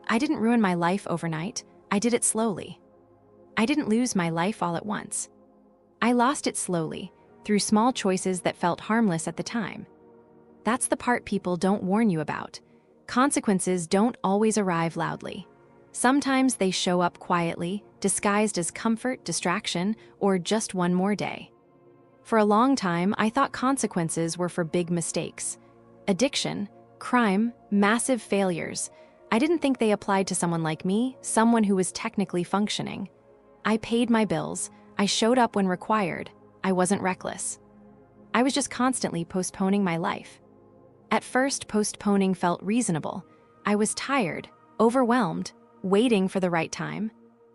I didn't ruin my life overnight. I did it slowly. I didn't lose my life all at once. I lost it slowly, through small choices that felt harmless at the time. That's the part people don't warn you about. Consequences don't always arrive loudly. Sometimes they show up quietly, disguised as comfort, distraction, or just one more day. For a long time, I thought consequences were for big mistakes. Addiction, crime, massive failures. I didn't think they applied to someone like me, someone who was technically functioning. I paid my bills. I showed up when required. I wasn't reckless. I was just constantly postponing my life. At first, postponing felt reasonable. I was tired, overwhelmed, waiting for the right time.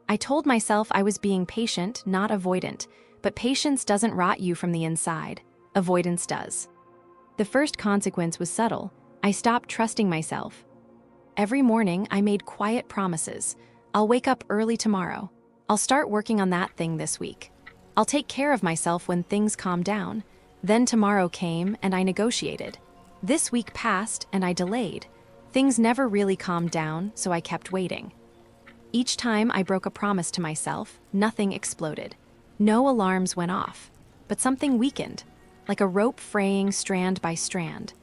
I told myself I was being patient, not avoidant, but patience doesn't rot you from the inside. Avoidance does. The first consequence was subtle. I stopped trusting myself. Every morning, I made quiet promises. I'll wake up early tomorrow. I'll start working on that thing this week. I'll take care of myself when things calm down. Then tomorrow came and I negotiated. This week passed and I delayed. Things never really calmed down, so I kept waiting. Each time I broke a promise to myself, nothing exploded. No alarms went off, but something weakened, like a rope fraying strand by strand.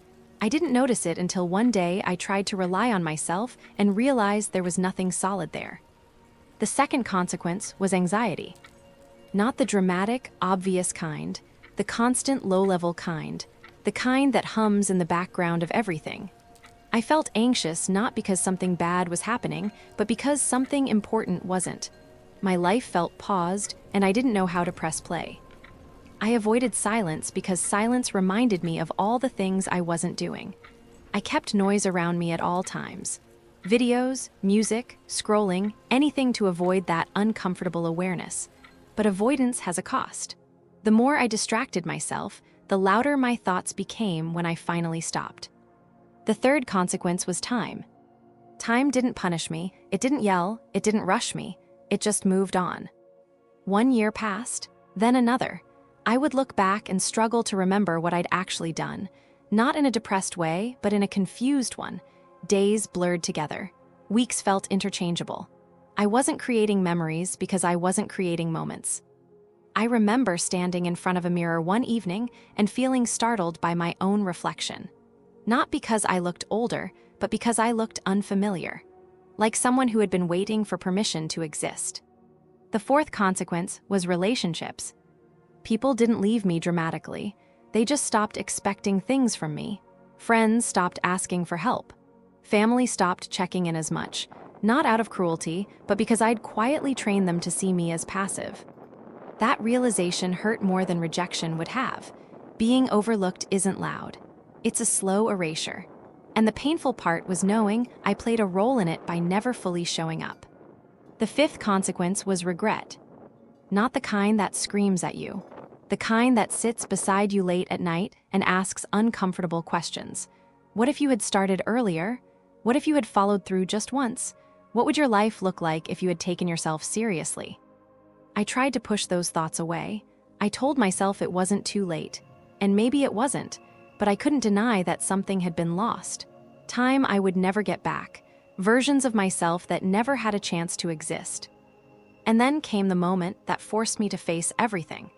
I didn't notice it until one day I tried to rely on myself and realized there was nothing solid there. The second consequence was anxiety. Not the dramatic, obvious kind, the constant, low-level kind, the kind that hums in the background of everything. I felt anxious not because something bad was happening, but because something important wasn't. My life felt paused, and I didn't know how to press play. I avoided silence because silence reminded me of all the things I wasn't doing. I kept noise around me at all times. Videos, music, scrolling, anything to avoid that uncomfortable awareness. But avoidance has a cost. The more I distracted myself, the louder my thoughts became when I finally stopped. The third consequence was time. Time didn't punish me, it didn't yell, it didn't rush me, it just moved on. 1 year passed, then another. I would look back and struggle to remember what I'd actually done, not in a depressed way, but in a confused one. Days blurred together. Weeks felt interchangeable. I wasn't creating memories because I wasn't creating moments. I remember standing in front of a mirror one evening and feeling startled by my own reflection. Not because I looked older, but because I looked unfamiliar, like someone who had been waiting for permission to exist. The fourth consequence was relationships. People didn't leave me dramatically. They just stopped expecting things from me. Friends stopped asking for help. Family stopped checking in as much, not out of cruelty, but because I'd quietly trained them to see me as passive. That realization hurt more than rejection would have. Being overlooked isn't loud. It's a slow erasure. And the painful part was knowing I played a role in it by never fully showing up. The fifth consequence was regret. Not the kind that screams at you. The kind that sits beside you late at night and asks uncomfortable questions. What if you had started earlier? What if you had followed through just once? What would your life look like if you had taken yourself seriously? I tried to push those thoughts away. I told myself it wasn't too late. And maybe it wasn't, but I couldn't deny that something had been lost. Time I would never get back. Versions of myself that never had a chance to exist. And then came the moment that forced me to face everything.